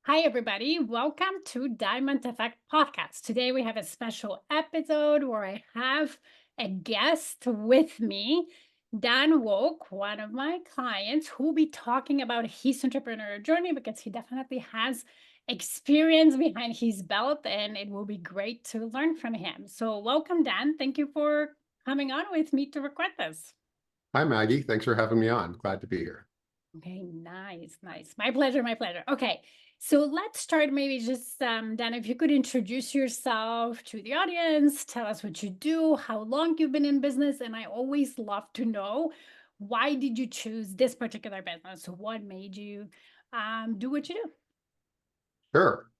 Hi, everybody. Welcome to Diamond Effect Podcast. Today we have a special episode where I have a guest with me, Dan Wowk, one of my clients, who will be talking about his entrepreneurial journey because he definitely has experience behind his belt and it will be great to learn from him. So, welcome, Dan. Thank you for coming on with me to record this. Hi, Maggie. Thanks for having me on. Glad to be here. Okay, nice, nice. My pleasure, my pleasure. Okay, so let's start maybe just, Dan, if you could introduce yourself to the audience, tell us what you do, how long you've been in business, and I always love to know why did you choose this particular business? So what made you do what you do? Sure.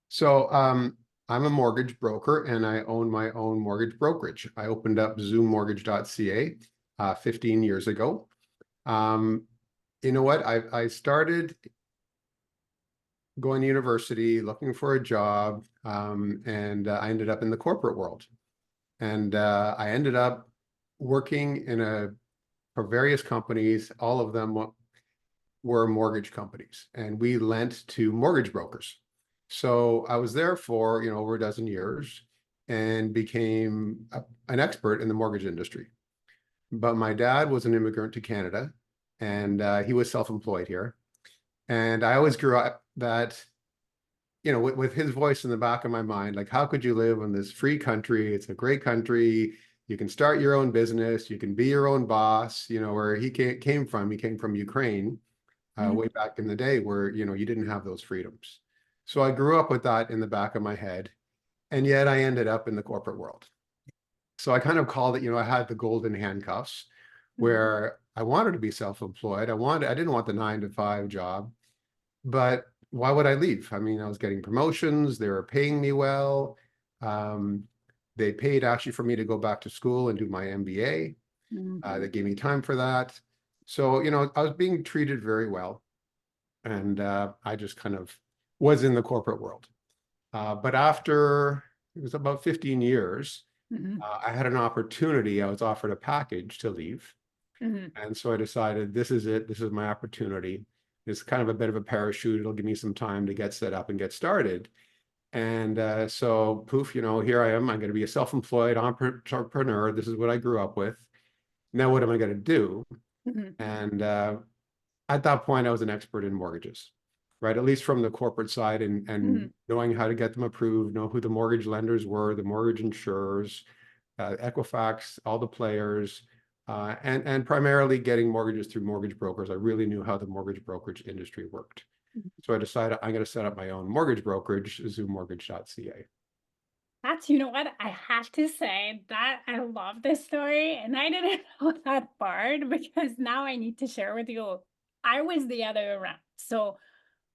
So I'm a mortgage broker and I own my own mortgage brokerage. I opened up Zoom Mortage.ca 15 years ago. Um, you know what? I started going to university, looking for a job, and I ended up in the corporate world. And I ended up working for various companies. All of them were mortgage companies, and we lent to mortgage brokers. So I was there for, over a dozen years and became an expert in the mortgage industry. But my dad was an immigrant to Canada, and he was self-employed here. And I always grew up that, with his voice in the back of my mind, like, how could you live in this free country? It's a great country. You can start your own business. You can be your own boss. Where he came from, he came from Ukraine way Mhm. back in the day where, you didn't have those freedoms. So I grew up with that in the back of my head, and yet I ended up in the corporate world. So I kind of called it, I had the golden handcuffs Mhm. where I wanted to be self-employed. I didn't want the 9 to 5 job, but why would I leave? I mean, I was getting promotions, they were paying me well. Um, they paid actually for me to go back to school and do my MBA. They Mhm. gave me time for that. So, I was being treated very well. And I just kind of was in the corporate world. But after it was about 15 years, Mhm. I had an opportunity. I was offered a package to leave. Mhm. And so I decided this is it. This is my opportunity. It's kind of a bit of a parachute. It'll give me some time to get set up and get started. And so poof, here I am. I'm going to be a self-employed entrepreneur. This is what I grew up with. Now, what am I going to do? Mhm. And at that point, I was an expert in mortgages, right? At least from the corporate side and Mhm. knowing how to get them approved, know who the mortgage lenders were, the mortgage insurers, Equifax, all the players, and primarily getting mortgages through mortgage brokers. I really knew how the mortgage brokerage industry worked. So I decided I'm going to set up my own mortgage brokerage, zoommortage.ca. That's, you know what? I have to say that I love this story and I didn't know that part because now I need to share with you. I was the other way around. So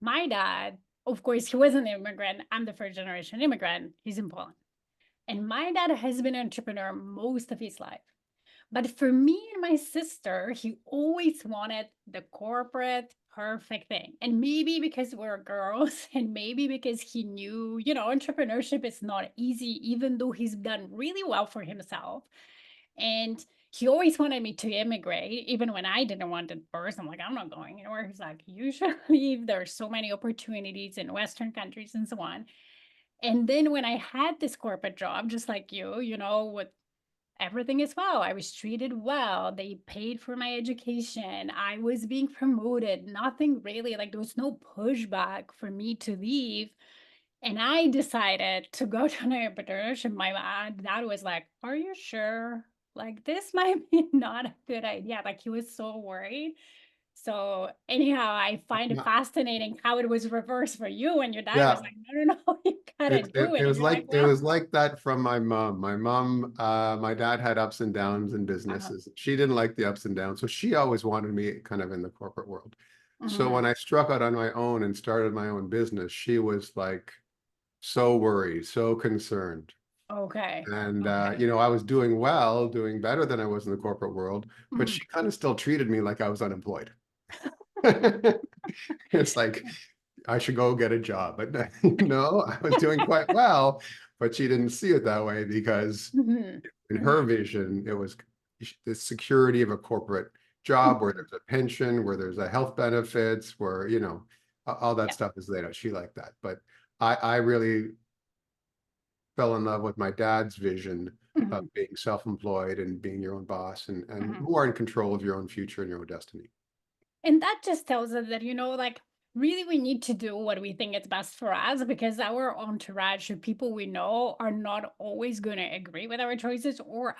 my dad, of course, he was an immigrant. I'm the first generation immigrant. He's in Poland. And my dad has been an entrepreneur most of his life. But for me and my sister, he always wanted the corporate perfect thing. And maybe because we're girls, and maybe because he knew, entrepreneurship is not easy, even though he's done really well for himself. And he always wanted me to immigrate, even when I didn't want it first. I'm like, I'm not going anywhere. He's like, you should leave. There are so many opportunities in Western countries and so on. And then when I had this corporate job, just like you, with everything is well. I was treated well. They paid for my education. I was being promoted. Nothing really, like, there was no pushback for me to leave. And I decided to go to an entrepreneurship. My dad was like, are you sure? Like, this might be not a good idea. Like, he was so worried. So, anyhow, I find it fascinating how it was reversed for you. And your dad was Yeah, like, no, no, no, you gotta It, do it, it. it And was you're like, like it well, was like that from my mom. My dad had ups and downs in uh, businesses. She didn't like the ups and downs, so she always wanted me kind of in the corporate world. So when mhm. I struck out on my own and started my own business, she was like so worried, so concerned. Okay. And Okay. I was doing well, doing better than I was in the corporate world, but Mhm. she kind of still treated me like I was unemployed. It's like I should go get a job. But no, I was doing quite well, but she didn't see it that way because Mhm. in her Mhm. vision, it was the security of a corporate job where Mhm. there's a pension, where there's a health benefits, where, all that Yeah. stuff is laid out. She liked that, but I really fell in love with my dad's vision of Mhm, being self-employed and being your own boss and mhm. more in control of your own future and your own destiny. And that just tells us that, like, really we need to do what we think is best for us because our entourage, the people we know, are not always going to agree with our choices or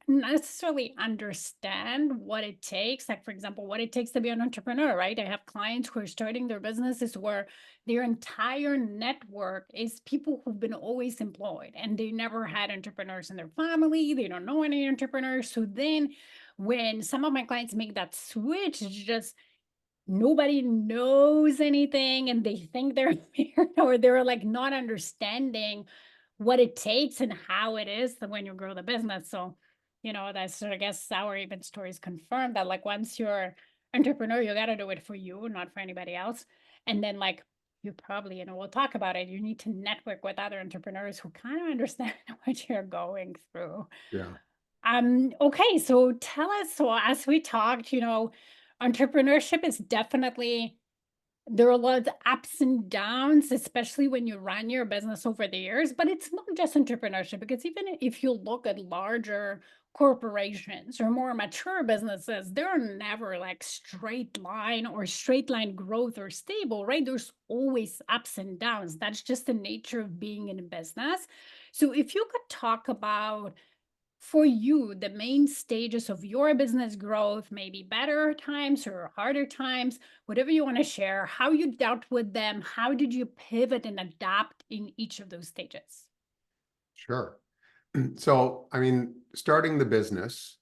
necessarily understand what it takes. Like, for example, what it takes to be an entrepreneur, right? I have clients who are starting their businesses where their entire network is people who've been always employed and they never had entrepreneurs in their family. They don't know any entrepreneurs. So then when some of my clients make that switch, it's just nobody knows anything and they think they're weird or they're like not understanding what it takes and how it is that when you grow the business. So, that's I guess our even stories confirm that like once you're entrepreneur, you gotta do it for you, not for anybody else. And then like you probably, we'll talk about it. You need to network with other entrepreneurs who kind of understand what you're going through. Yeah, Okay, so tell us, so as we talked, entrepreneurship is definitely there are a lot of ups and downs, especially when you run your business over the years. But it's not just entrepreneurship, because even if you look at larger corporations or more mature businesses, they're never like straight line or straight line growth or stable, right? There's always ups and downs. That's just the nature of being in a business. So if you could talk about for you, the main stages of your business growth, maybe better times or harder times, whatever you want to share, how you dealt with them, how did you pivot and adapt in each of those stages? sure. So, I mean, starting the business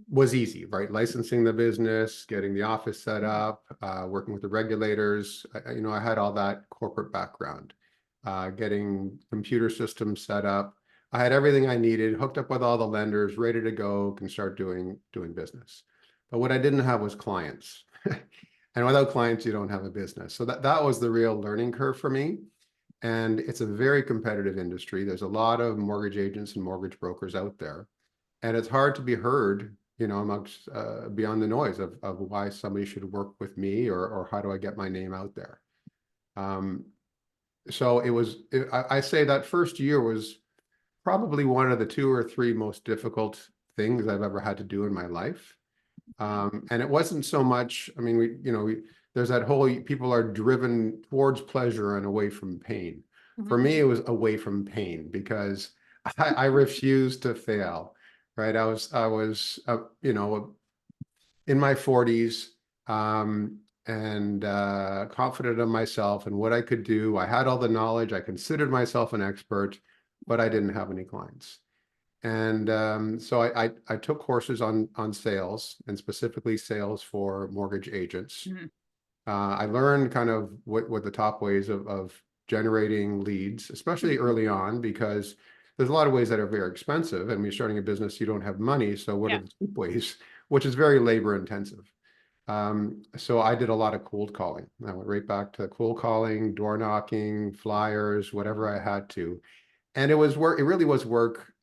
was easy, right? Licensing the business, getting the office set Mhm. up, working with the regulators. I had all that corporate background, getting computer systems set up. I had everything I needed, hooked up with all the lenders, ready to go, can start doing business. But what I didn't have was clients. And without clients, you don't have a business. So that was the real learning curve for me. And it's a very competitive industry. There's a lot of mortgage agents and mortgage brokers out there, and it's hard to be heard, amongst beyond the noise of why somebody should work with me or how do I get my name out there. Um, so I say that first year was probably one of the two or three most difficult things I've ever had to do in my life. And it wasn't so much, I mean, there's that whole people are driven towards pleasure and away from pain. For Mhm. me, it was away from pain because I refused to fail, right? I was in my 40s, and confident of myself and what I could do. I had all the knowledge. I considered myself an expert, but I didn't have any clients. And so I took courses on sales and specifically sales for mortgage agents. Mhm. I learned kind of what the top ways of generating leads, especially Mhm. early on, because there's a lot of ways that are very expensive. And when you're starting a business, you don't have money. So what are Yeah. the cheap ways, which is very labor intensive? So I did a lot of cold calling. I went right back to cold calling, door knocking, flyers, whatever I had to. And it was work. It really was work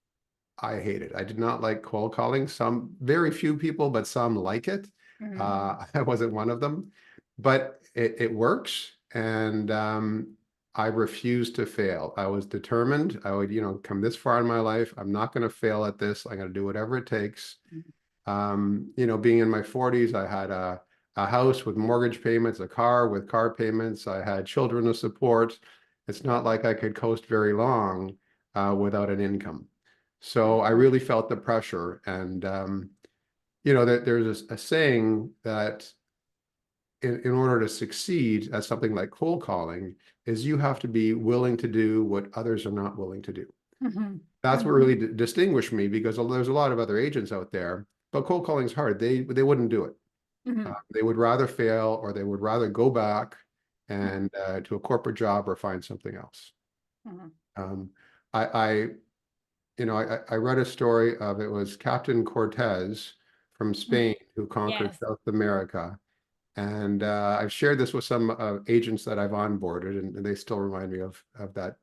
I hate it. I did not like cold calling. Some, very few people, but some like it. Mhm. I wasn't one of them, but it works. And I refused to fail. I was determined. I would, come this far in my life. I'm not going to fail at this. I'm going to do whatever it takes. Mhm. Being in my 40s, I had a house with mortgage payments, a car with car payments. I had children to support. It's not like I could coast very long without an income. So I really felt the pressure. And, there's a saying that in order to succeed at something like cold calling is you have to be willing to do what others are not willing to do. Mhm. That's what Mhm. really distinguished me because there's a lot of other agents out there, but cold calling is hard. They wouldn't do it. Mhm. They would rather fail or they would rather go back Mhm. and to a corporate job or find something else. Mhm. Um, I, I I read a story of it was Captain Cortez from Mhm. Spain who conquered Yes. South America. And I've shared this with some agents that I've onboarded, and they still remind me of that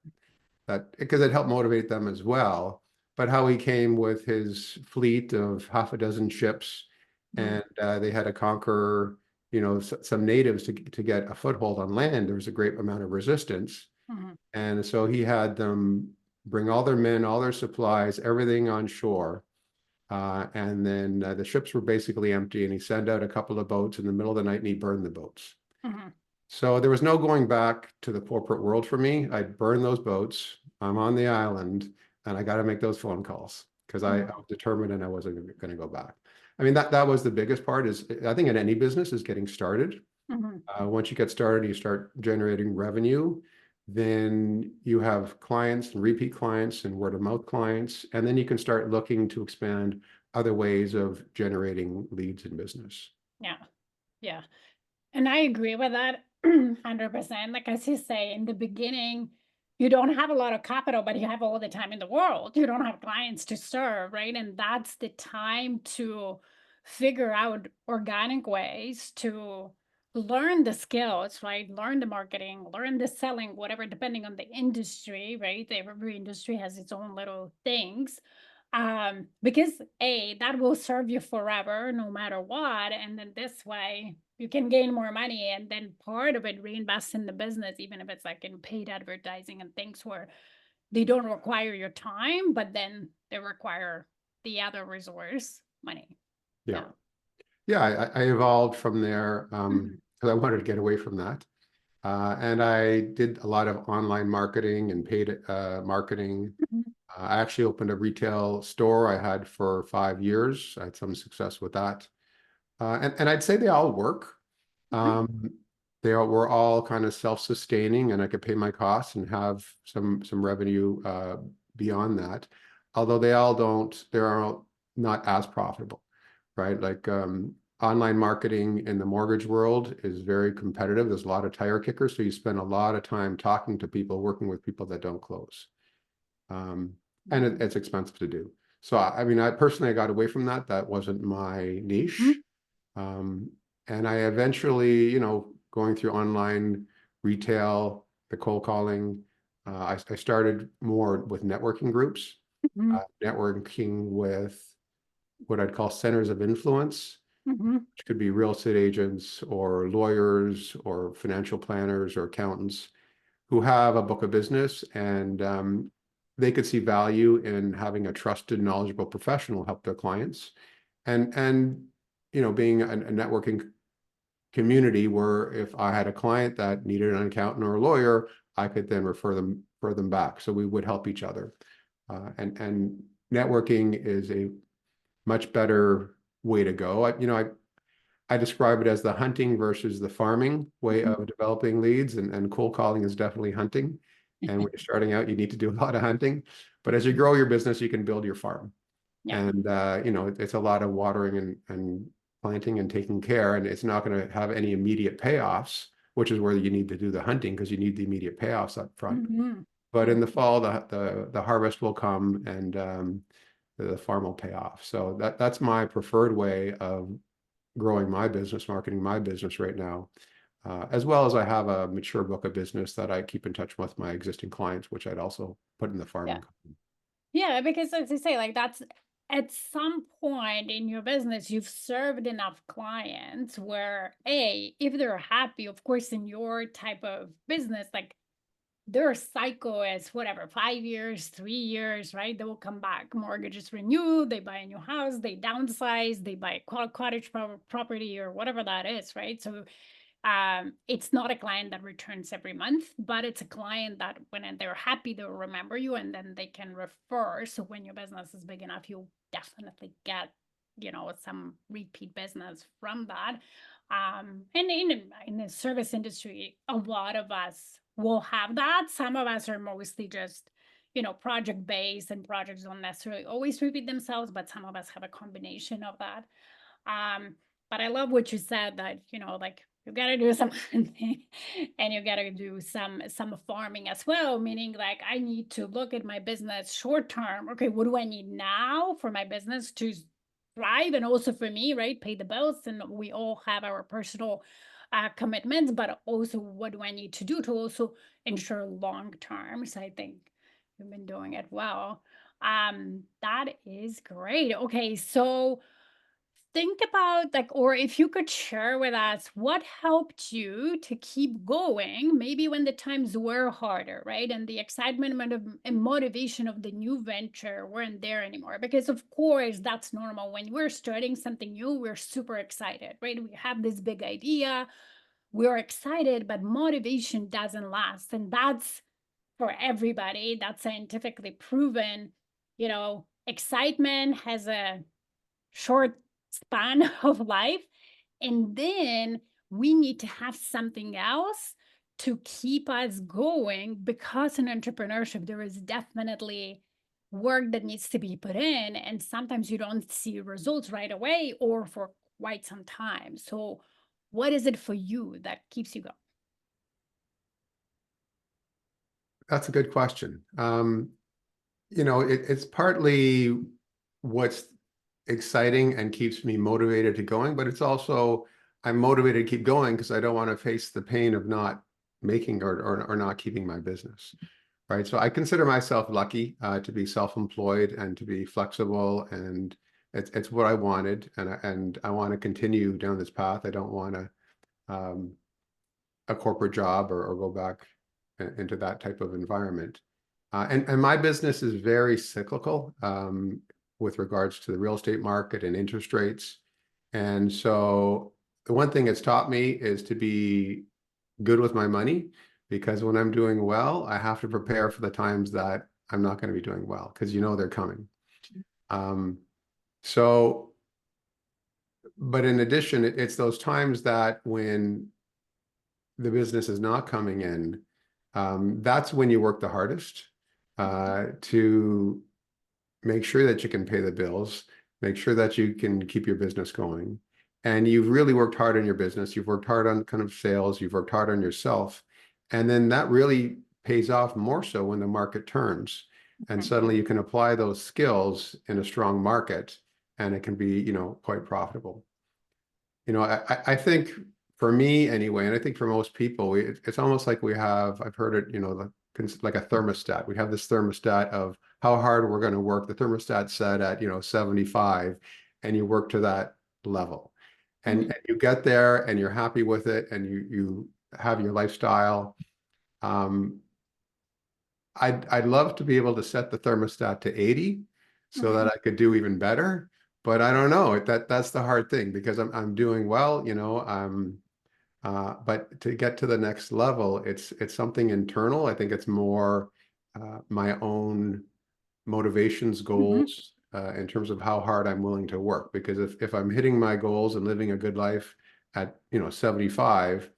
because it helped motivate them as well. But how he came with his fleet of half a dozen ships, Mhm. and they had to conquer, some natives to get a foothold on land, there was a great amount of resistance. Mhm. And so he had them bring all their men, all their supplies, everything on shore. And then the ships were basically empty, and he sent out a couple of boats in the middle of the night and he burned the boats. Mhm. So there was no going back to the corporate world for me. I'd burn those boats. I'm on the island and I got to make those phone calls because I Mhm. was determined and I wasn't going to go back. I mean, that was the biggest part is I think in any business is getting started. Mhm. Once you get started, you start generating revenue, then you have clients and repeat clients and word of mouth clients, and then you can start looking to expand other ways of generating leads in business. Yeah. Yeah. And I agree with that 100%. Like as you say, in the beginning, you don't have a lot of capital, but you have all the time in the world. You don't have clients to serve, right? And that's the time to figure out organic ways to learn the skills, right? Learn the marketing, learn the selling, whatever, depending on the industry, right? Every industry has its own little things. Because that will serve you forever no matter what. And then this way you can gain more money and then part of it reinvest in the business, even if it's like in paid advertising and things where they don't require your time, but then they require the other resource, money. Yeah. Yeah. Yeah, I evolved from there Mhm. because I wanted to get away from that. And I did a lot of online marketing and paid marketing. Mhm. I actually opened a retail store I had for 5 years. I had some success with that. And I'd say they all work. Mhm. Um, were all kind of self-sustaining, and I could pay my costs and have some revenue beyond that. Although they're not as profitable, right? Like online marketing in the mortgage world is very competitive. There's a lot of tire kickers, so you spend a lot of time talking to people, working with people that don't close. Um, and Mhm. it's expensive to do. So I mean, I personally got away from that. That wasn't my niche. Um, and I eventually, going through online retail, the cold calling, I started more with networking groups, Mhm. networking with what I'd call centers of influence, Mhm. which could be real estate agents or lawyers or financial planners or accountants who have a book of business, and they could see value in having a trusted, knowledgeable professional help their clients. And being a networking community where if I had a client that needed an accountant or a lawyer, I could then refer them back. So we would help each other. And networking is a much better way to go. I describe it as the hunting versus the farming way Mhm. of developing leads, and cold calling is definitely hunting. And when you're starting out, you need to do a lot of hunting. But as you grow your business, you can build your farm. Yeah. And it's a lot of watering and planting and taking care, and it's not going to have any immediate payoffs, which is where you need to do the hunting because you need the immediate payoffs up front. Mhm. But in Mhm. the fall, the harvest will come, and the farm will pay off. So that's my preferred way of growing my business, marketing my business right now. As well as I have a mature book of business that I keep in touch with my existing clients, which I'd also put in the Yeah. farming company. Yeah, because as I say, like that's at some point in your business, you've served enough clients where if they're happy, of course, in your type of business, like their cycle is whatever, 5 years, 3 years, right? They will come back. Mortgage is renewed, they buy a new house, they downsize, they buy a cottage property or whatever that is, right? So it's not a client that returns every month, but it's a client that when they're happy, they'll remember you and then they can refer. So when your business is big enough, you'll definitely get, some repeat business from that. And in the service industry, a lot of us will have that. Some of us are mostly just, project based, and projects don't necessarily always repeat themselves, but some of us have a combination of that. But I love what you said that, like you gotta do some hunting and you gotta do some farming as well, meaning like I need to look at my business short term. Okay, what do I need now for my business to thrive and also for me, right? Pay the bills, and we all have our personal commitments, but also what do I need to do to also ensure long term? So I think you've been doing it well. That is great. Okay, so think about like, or if you could share with us what helped you to keep going, maybe when the times were harder, right? And the excitement and motivation of the new venture weren't there anymore. Because, of course, that's normal. When we're starting something new, we're super excited, right? We have this big idea, we're excited, but motivation doesn't last. And that's for everybody, that's scientifically proven. Excitement has a short span of life. And then we need to have something else to keep us going, because in entrepreneurship, there is definitely work that needs to be put in. And sometimes you don't see results right away or for quite some time. So, what is it for you that keeps you going? That's a good question. It's partly what's exciting and keeps me motivated to going, but it's also I'm motivated to keep going because I don't want to face the pain of not making or not keeping my business. Right. So I consider myself lucky to be self-employed and to be flexible, and it's what I wanted, and I want to continue down this path. I don't want a corporate job or go back into that type of environment. And my business is very cyclical with regards to the real estate market and interest rates. And so the one thing it's taught me is to be good with my money, because when I'm doing well, I have to prepare for the times that I'm not going to be doing well, because they're coming. Um, so, but in addition, it's those times that when the business is not coming in, that's when you work the hardest to make sure that you can pay the bills, make sure that you can keep your business going. And you've really worked hard on your business. You've worked hard on kind of sales. You've worked hard on yourself. And then that really pays off more so when the market turns. And Mhm. suddenly you can apply those skills in a strong market, and it can be, quite profitable. I think for me anyway, and I think for most people, it's almost like I've heard it, like a thermostat. We have this thermostat of how hard we're going to work. The thermostat set at, 75, and you work to that level. And Mhm. you get there and you're happy with it, and you have your lifestyle. Um, I'd love to be able to set the thermostat to 80 so that Mhm. I could do even better. But I don't know. That's the hard thing, because I'm doing well, but to get to the next level, it's something internal. I think it's more my own motivations, Mhm. goals, in terms of how hard I'm willing to work. Because if I'm hitting my goals and living a good life at 75,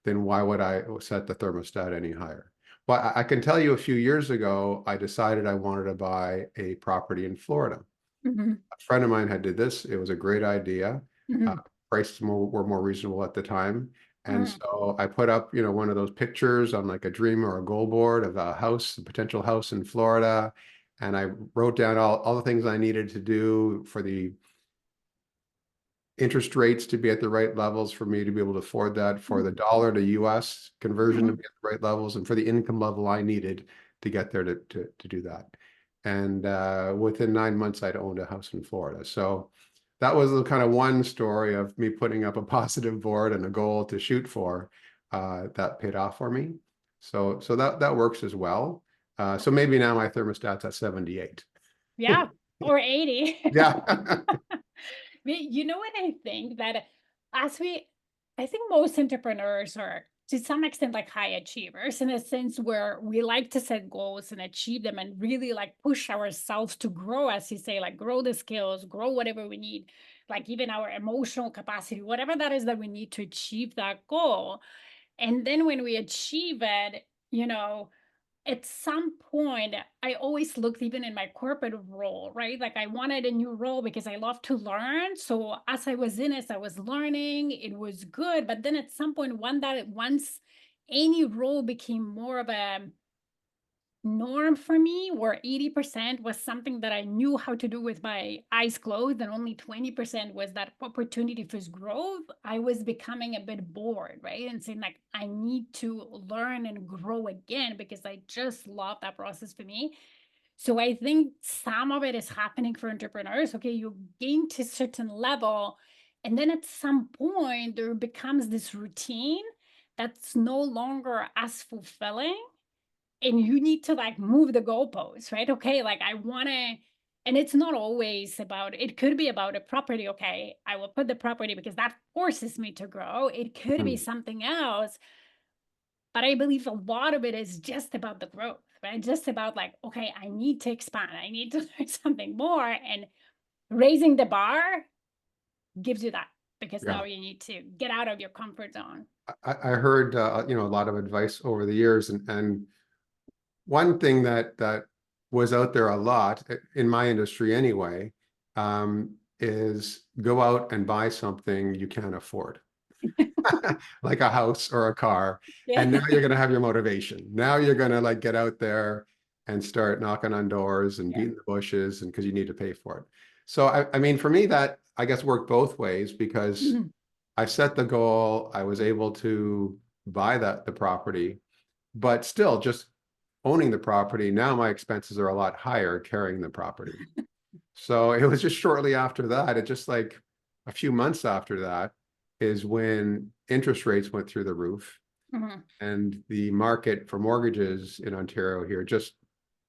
then why would I set the thermostat any higher? Well, I can tell you a few years ago, I decided I wanted to buy a property in Florida. Mhm. A friend of mine had did this. It was a great idea. Uh, Mhm. Prices were more reasonable at the time. And Mhm. so I put up, one of those pictures on like a dream or a goal board of a house, a potential house in Florida. And I wrote down all the things I needed to do for the interest rates to be at the right levels for me to be able to afford that, for the dollar to US conversion to Mhm. be at the right levels, and for the income level I needed to get there to do that. And within 9 months, I'd owned a house in Florida. So that was the kind of one story of me putting up a positive board and a goal to shoot for that paid off for me. So that works as well. So maybe now my thermostat's at 78. Yeah, or 80. Yeah. You know what I think? That as we I think most entrepreneurs are to some extent like high achievers, in a sense where we like to set goals and achieve them and really like push ourselves to grow, as you say, like grow the skills, grow whatever we need, like even our emotional capacity, whatever that is that we need to achieve that goal. And then when we achieve it, at some point, I always looked even in my corporate role, right? Like I wanted a new role because I love to learn. So as I was in it, I was learning, it was good. But then at some point, once any role became more of a norm for me, where 80% was something that I knew how to do with my eyes closed, and only 20% was that opportunity for growth, I was becoming a bit bored, right? And saying, like, I need to learn and grow again because I just love that process for me. So I think some of it is happening for entrepreneurs. Okay, you gain to a certain level And then at some point, there becomes this routine that's no longer as fulfilling. And you need to like move the goalposts, right? Okay, like I want to, and it's not always about, it could be about a property. Okay, I will put the property because that forces me to grow. It could be Mhm. something else, but I believe a lot of it is just about the growth, right? Just about like, okay, I need to expand, I need to learn something more. And raising the bar gives you that, because Yeah. now you need to get out of your comfort zone. I heard, a lot of advice over the years, and one thing that was out there a lot in my industry anyway, is go out and buy something you can't afford, like a house or a car. Yeah. And now you're going to have your motivation. Now you're going to like get out there and start knocking on doors and Yeah. beating the bushes, and because you need to pay for it. So I mean, for me, that I guess worked both ways, because Mhm. I set the goal, I was able to buy the property, but still just owning the property, now my expenses are a lot higher carrying the property. So it was just shortly after that, it just like a few months after that is when interest rates went through the roof, Mhm. and the market for mortgages in Ontario here just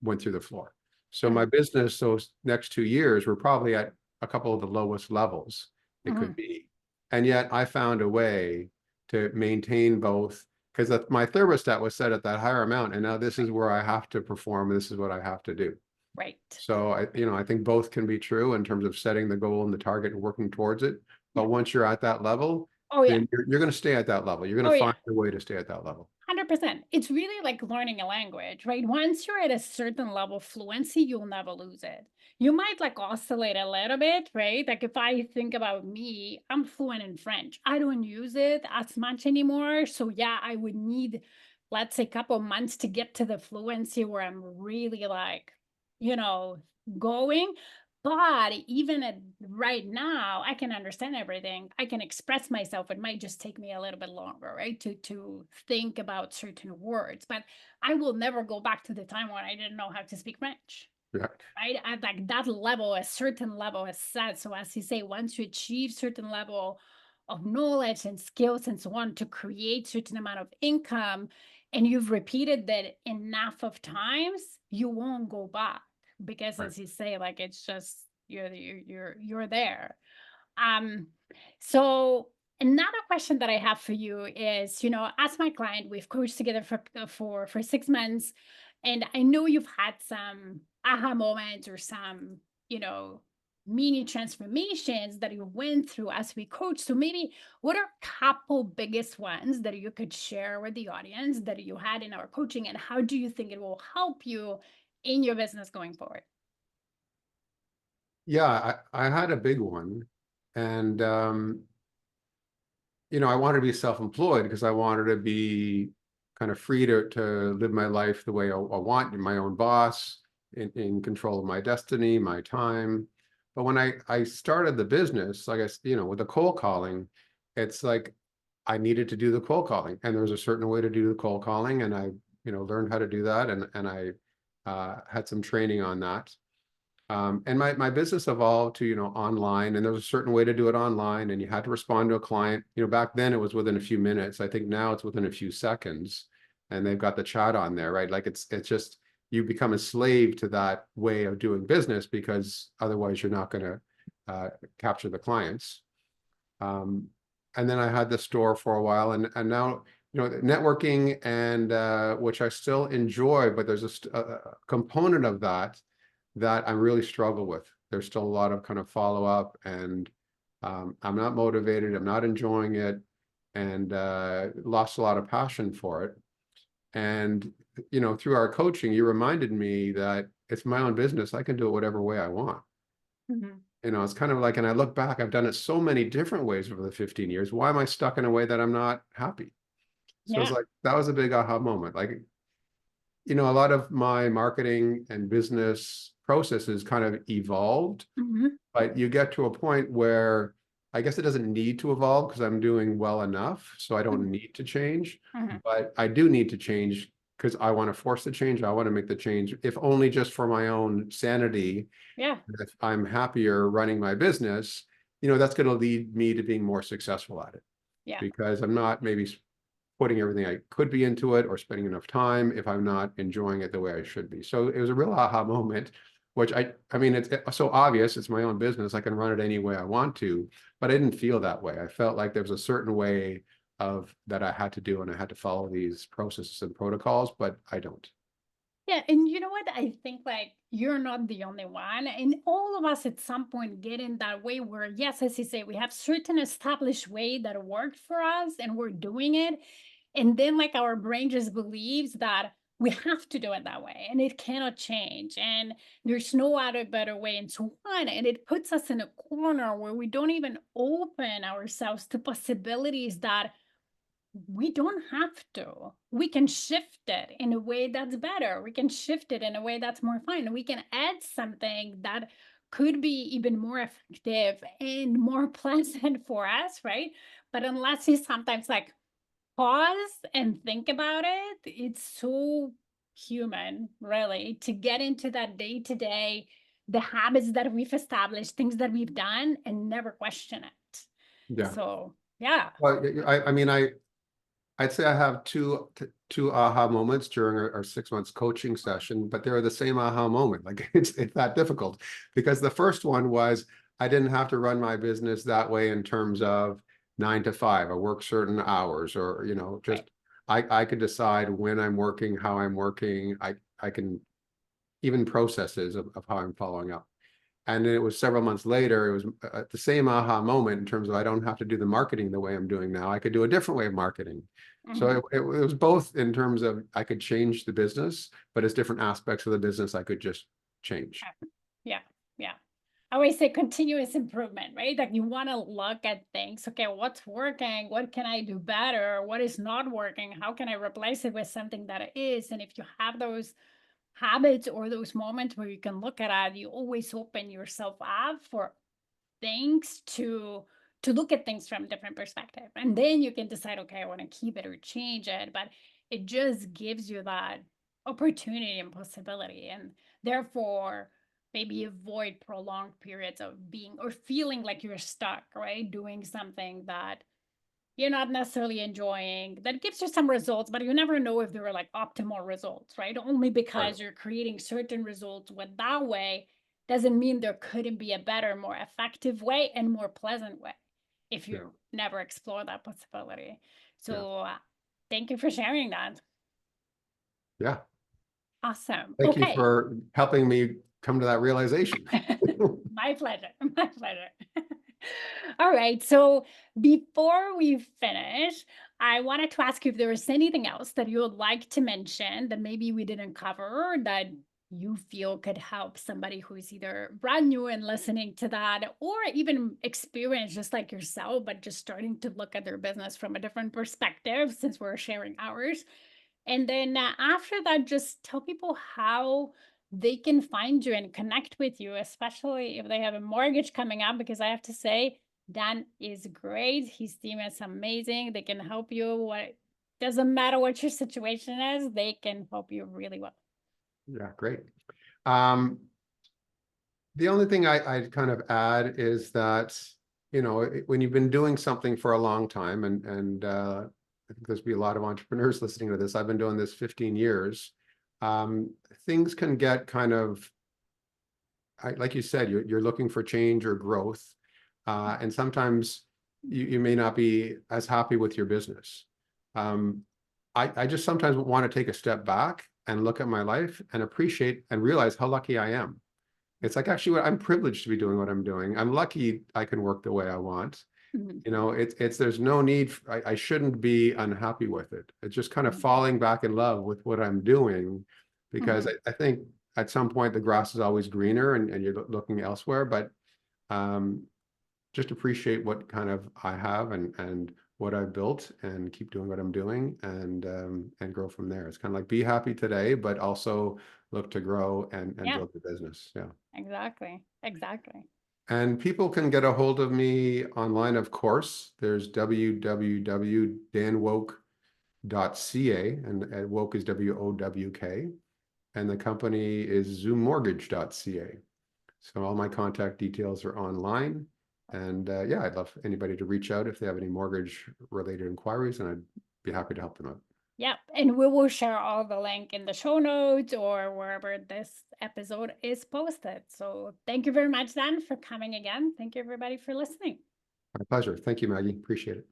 went through the floor. So my Mhm. business, those next 2 years were probably at a couple of the lowest levels it could Mhm. be. And yet I found a way to maintain both, because my thermostat was set at that higher amount. And now this is where I have to perform. This is what I have to do. Right. So I think both can be true in terms of setting the goal and the target and working towards it. Yeah. But once you're at that level, Oh yeah. then you're going to stay at that level. You're going Oh to yeah. find a way to stay at that level. 100%. It's really like learning a language, right? Once you're at a certain level of fluency, you'll never lose it. You might like oscillate a little bit, right? Like if I think about me, I'm fluent in French. I don't use it as much anymore. So yeah, I would need, let's say, a couple months to get to the fluency where I'm really like, you know, going. But even at right now, I can understand everything. I can express myself. It might just take me a little bit longer, right? To think about certain words. But I will never go back to the time when I didn't know how to speak French. Yeah. Right? At like that level, a certain level is set. So as you say, once you achieve certain level of knowledge and skills and so on to create certain amount of income, and you've repeated that enough of times, you won't go back, because Right. as you say, like it's just you're there. Um, so another question that I have for you is, as my client, we've coached together for 6 months, and I know you've had some aha moments or some, you know, mini transformations that you went through as we coach. So maybe what are a couple biggest ones that you could share with the audience that you had in our coaching, and how do you think it will help you in your business going forward? Yeah, I had a big one. And I wanted to be self-employed because I wanted to be kind of free to live my life the way I want, my own boss, in control of my destiny, my time. But when I started the business, like with the cold calling, it's like I needed to do the cold calling, and there was a certain way to do the cold calling, and I, learned how to do that, and I had some training on that. And my business evolved to, online, and there was a certain way to do it online, and you had to respond to a client. Back then it was within a few minutes. I think now it's within a few seconds, and they've got the chat on there, right? Like it's just, you become a slave to that way of doing business, because otherwise you're not going to capture the clients. Um, and then I had the store for a while, and now, networking, and which I still enjoy, but there's a component of that I really struggle with. There's still a lot of kind of follow up, and I'm not motivated. I'm not enjoying it, and lost a lot of passion for it. And through our coaching, you reminded me that it's my own business. I can do it whatever way I want. Mhm. It's kind of like, and I look back, I've done it so many different ways over the 15 years. Why am I stuck in a way that I'm not happy? So it's Yeah. like, that was a big aha moment. Like, a lot of my marketing and business processes kind of evolved, Mhm. but you get to a point where I guess it doesn't need to evolve because I'm doing well enough, so I don't Mhm. need to change. Mhm. But I do need to change because I want to force the change. I want to make the change, if only just for my own sanity. Yeah. If I'm happier running my business, that's going to lead me to being more successful at it, Yeah. because I'm not maybe putting everything I could be into it or spending enough time if I'm not enjoying it the way I should be. So it was a real aha moment, which I mean, it's so obvious. It's my own business. I can run it any way I want to, but I didn't feel that way. I felt like there was a certain way of that I had to do, and I had to follow these processes and protocols, but I don't. Yeah, and you know what? I think like you're not the only one, and all of us at some point get in that way where, yes, as you say, we have certain established way that worked for us, and we're doing it, and then like our brain just believes that we have to do it that way, and it cannot change, and there's no other better way, and so on, and it puts us in a corner where we don't even open ourselves to possibilities that we don't have to. We can shift it in a way that's better. We can shift it in a way that's more fun. We can add something that could be even more effective and more pleasant for us, right? But unless you sometimes like pause and think about it, it's so human, really, to get into that day to day, the habits that we've established, things that we've done, and never question it. Yeah. So, yeah. Well, I mean, I'd say I have two aha moments during our 6 months coaching session, but they're the same aha moment. Like it's that difficult, because the first one was I didn't have to run my business that way in terms of 9 to 5. I work certain hours, or Right. just I could decide when I'm working, how I'm working. I can even processes of how I'm following up. And then it was several months later, it was the same aha moment in terms of I don't have to do the marketing the way I'm doing now. I could do a different way of marketing. So Mhm. it was both in terms of I could change the business, but it's different aspects of the business I could just change. Yeah, yeah. I always say continuous improvement, right? Like you want to look at things. Okay, what's working? What can I do better? What is not working? How can I replace it with something that is? And if you have those habits or those moments where you can look at it, you always open yourself up for things to look at things from a different perspective, and then you can decide, okay, I want to keep it or change it, but it just gives you that opportunity and possibility, and therefore maybe avoid prolonged periods of being or feeling like you're stuck, right, doing something that you're not necessarily enjoying, that gives you some results, but you never know if they were like optimal results, right? Only Right. because you're creating certain results with that way doesn't mean there couldn't be a better, more effective way and more pleasant way if Yeah. you never explore that possibility. Yeah. So, thank you for sharing that. Yeah. Awesome. Thank you Okay. for helping me come to that realization. My pleasure. My pleasure. All right. So before we finish, I wanted to ask you if there was anything else that you would like to mention that maybe we didn't cover that you feel could help somebody who's either brand new and listening to that, or even experienced just like yourself, but just starting to look at their business from a different perspective since we're sharing ours. And then after that, just tell people how they can find you and connect with you, especially if they have a mortgage coming up. Because I have to say, Dan is great. His team is amazing. They can help you. What doesn't matter what your situation is, they can help you really well. Yeah, great. Um, The only thing I'd kind of add is that, when you've been doing something for a long time, and I think there's be a lot of entrepreneurs listening to this. I've been doing this 15 years. Things can get kind of, like you said, you're looking for change or growth. And sometimes you may not be as happy with your business. Um, I just sometimes want to take a step back and look at my life and appreciate and realize how lucky I am. It's like, actually, I'm privileged to be doing what I'm doing. I'm lucky I can work the way I want. Mhm, There's no need, I shouldn't be unhappy with it. It's just kind of mhm, falling back in love with what I'm doing, because mhm. I think at some point the grass is always greener, and you're looking elsewhere, but um, just appreciate what kind of I have, and what I've built, and keep doing what I'm doing, and grow from there. It's kind of like be happy today, but also look to grow and Yeah, build the business. Yeah. exactly. Exactly. And people can get a hold of me online, of course. There's www.danwowk.ca, and Woke is WOWK, and the company is zoommortgage.ca. So all my contact details are online. And yeah, I'd love anybody to reach out if they have any mortgage related inquiries, and I'd be happy to help them out. Yep. And we will share all the link in the show notes or wherever this episode is posted. So thank you very much, Dan, for coming again. Thank you, everybody, for listening. My pleasure. Thank you, Maggie. Appreciate it.